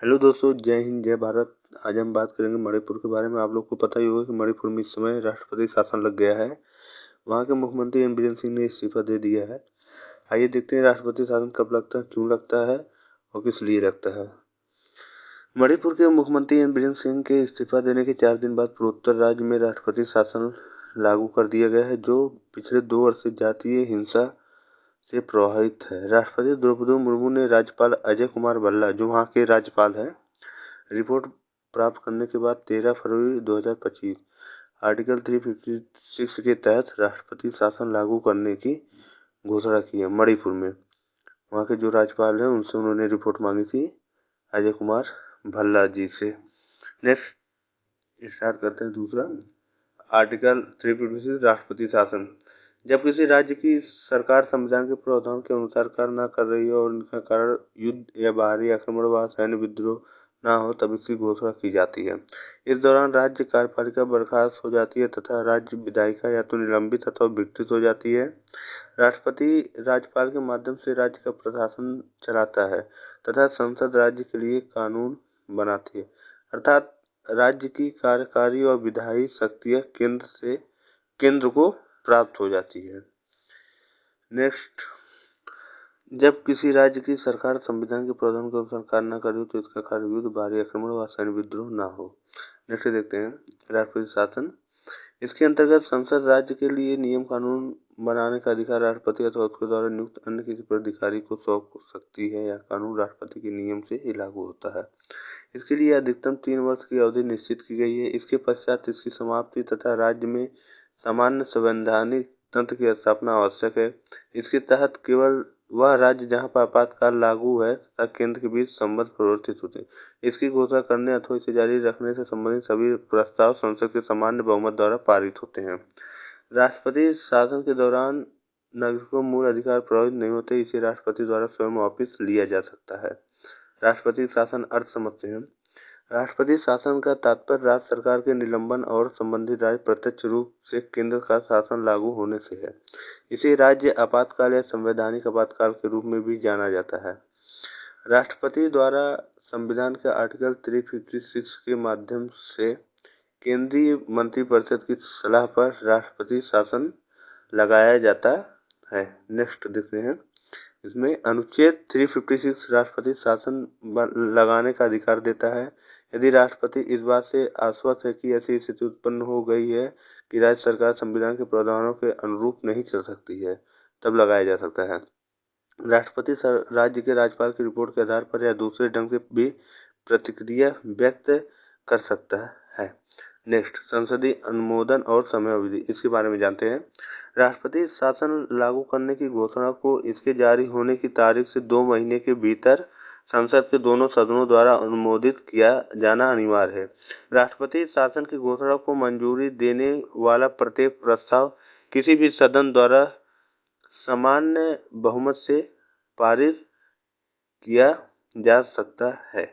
Hello दोस्तों, जय हिंद जय भारत। आज हम बात करेंगे मणिपुर के बारे में। आप लोग को पता ही होगा कि मणिपुर में इस समय राष्ट्रपति शासन लग गया है। वहाँ के मुख्यमंत्री एन बीरेन सिंह ने इस्तीफा दे दिया है। आइए देखते हैं राष्ट्रपति शासन कब लगता है, क्यों लगता है और किस लिए लगता है। मणिपुर के मुख्यमंत्री एन बीरेन सिंह के इस्तीफा देने के 4 दिन बाद पूर्वोत्तर राज्य में राष्ट्रपति शासन लागू कर दिया गया है, जो पिछले 2 वर्ष से जातीय हिंसा से प्रभावित है। राष्ट्रपति द्रौपदी मुर्मू ने राज्यपाल अजय कुमार भल्ला, जो वहाँ के राज्यपाल हैं, रिपोर्ट प्राप्त करने के बाद 13 फरवरी 2025 आर्टिकल 356 के तहत राष्ट्रपति शासन लागू करने की घोषणा की है। मणिपुर में वहाँ के जो राज्यपाल हैं उनसे उन्होंने रिपोर्ट मांगी थी, अजय कुमार भल्ला जी से। नेक्स्ट स्टार्ट करते हैं दूसरा आर्टिकल 356 राष्ट्रपति शासन। जब किसी राज्य की सरकार संविधान के प्रावधान के अनुसार कार्य न कर रही हो और उनका कारण युद्ध या बाहरी आक्रमण व सैन्य विद्रोह न हो, तब इसकी घोषणा की जाती है। इस दौरान राज्य कार्यपालिका बर्खास्त हो जाती है तथा राज्य विधायिका या तो निलंबित अथवा विकृत हो जाती है। राष्ट्रपति राज्यपाल के माध्यम से राज्य का प्रशासन चलाता है तथा संसद राज्य के लिए कानून बनाती है, अर्थात राज्य की कार्यकारी और विधायी शक्तियाँ केंद्र को प्राप्त हो जाती है। नेक्स्ट, जब किसी राज्य की सरकार संविधान के प्रावधान के अनुसार कार्य न करे तो इसका कार्य युद्ध, बाहरी आक्रमण व सैन्य विद्रोह न हो। नेक्स्ट देखते हैं राष्ट्रपति शासन। इसके अंतर्गत संसद राज्य के लिए नियम कानून बनाने का अधिकार राष्ट्रपति अथवा उसके द्वारा नियुक्त अन्य किसी प्राधिकारी को सौंप सकती है। यह कानून राष्ट्रपति के नियम से ही लागू होता है। इसके लिए अधिकतम 3 वर्ष की अवधि निश्चित की गई है। इसके पश्चात इसकी समाप्ति तथा राज्य में सामान्य संवैधानिक तंत्र की स्थापना आवश्यक है। इसके तहत केवल वह राज्य जहां पर आपातकाल लागू है तथा केंद्र के बीच संबंध परिवर्तित होते हैं। इसकी घोषणा करने अथवा इसे जारी रखने से संबंधित सभी प्रस्ताव संसद के सामान्य बहुमत द्वारा पारित होते हैं। राष्ट्रपति शासन के दौरान नागरिकों मूल अधिकार प्रभावित नहीं होते, इसे राष्ट्रपति द्वारा स्वयं वापस लिया जा सकता है। राष्ट्रपति शासन अर्थ समझते हैं। राष्ट्रपति शासन का तात्पर्य राज्य सरकार के निलंबन और संबंधित राज्य प्रत्यक्ष रूप से केंद्र का शासन लागू होने से है। इसे राज्य आपातकाल या संवैधानिक आपातकाल के रूप में भी जाना जाता है। राष्ट्रपति द्वारा संविधान के आर्टिकल 356 के माध्यम से केंद्रीय मंत्रिपरिषद की सलाह पर राष्ट्रपति शासन लगाया जाता है। नेक्स्ट देखते हैं, इसमें अनुच्छेद 356 राष्ट्रपति शासन लगाने का अधिकार देता है। यदि राष्ट्रपति इस बात से आश्वस्त है कि ऐसी स्थिति उत्पन्न हो गई है कि राज्य सरकार संविधान के प्रावधानों के अनुरूप नहीं चल सकती है, तब लगाया जा सकता है। राष्ट्रपति राज्य के राज्यपाल की रिपोर्ट के आधार पर या दूसरे ढंग से भी प्रतिक्रिया व्यक्त कर सकता है। नेक्स्ट, संसदीय अनुमोदन और समयावधि, इसके बारे में जानते हैं। राष्ट्रपति शासन लागू करने की घोषणा को इसके जारी होने की तारीख से 2 महीने के भीतर संसद के दोनों सदनों द्वारा अनुमोदित किया जाना अनिवार्य है। राष्ट्रपति शासन की घोषणा को मंजूरी देने वाला प्रत्येक प्रस्ताव किसी भी सदन द्वारा सामान्य बहुमत से पारित किया जा सकता है।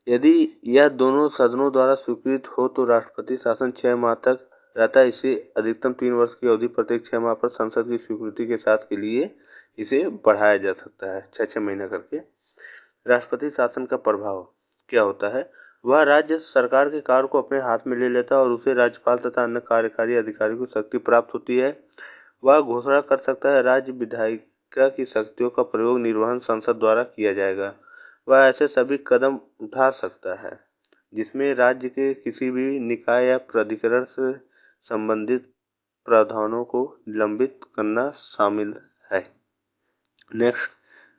यदि यह दोनों सदनों द्वारा स्वीकृत हो तो राष्ट्रपति शासन 6 माह तक रहता है। इसे अधिकतम 3 वर्ष की अवधि प्रत्येक 6 माह पर संसद की स्वीकृति के साथ के लिए इसे बढ़ाया जा सकता है, 6 महीना करके। राष्ट्रपति शासन का प्रभाव क्या होता है? वह राज्य सरकार के कार्य को अपने हाथ में ले लेता है और उसे राज्यपाल तथा अन्य कार्यकारी अधिकारी को शक्ति प्राप्त होती है। वह घोषणा कर सकता है राज्य विधायिका की शक्तियों का प्रयोग निर्वहन संसद द्वारा किया जाएगा। वह ऐसे सभी कदम उठा सकता है जिसमें राज्य के किसी भी निकाय या प्राधिकरण से संबंधित प्रावधानों को निलंबित करना शामिल है। नेक्स्ट,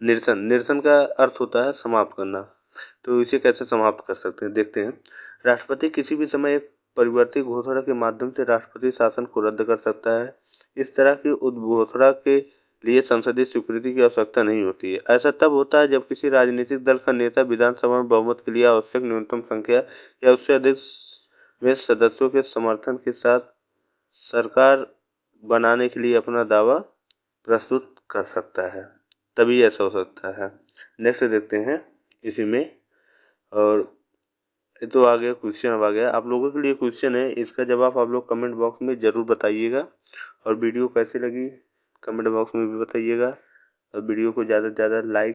निरसन। निरसन का अर्थ होता है समाप्त करना। तो इसे कैसे समाप्त कर सकते हैं, देखते हैं। राष्ट्रपति किसी भी समय एक परिवर्तित घोषणा के माध्यम से राष्ट्रपति शासन को रद्द कर सकता है। इस तरह की उद्घोषणा के लिए संसदीय स्वीकृति की आवश्यकता नहीं होती है। ऐसा तब होता है जब किसी राजनीतिक दल का नेता विधानसभा में बहुमत के लिए आवश्यक न्यूनतम संख्या या उससे अधिक में सदस्यों के समर्थन के साथ सरकार बनाने के लिए अपना दावा प्रस्तुत कर सकता है, तभी ऐसा हो सकता है। नेक्स्ट देखते हैं इसी में, और तो आ गया क्वेश्चन। अब आ गया आप लोगों के लिए क्वेश्चन है, इसका जवाब आप लोग कमेंट बॉक्स में ज़रूर बताइएगा। और वीडियो कैसी लगी कमेंट बॉक्स में भी बताइएगा। और वीडियो को ज़्यादा से ज़्यादा लाइक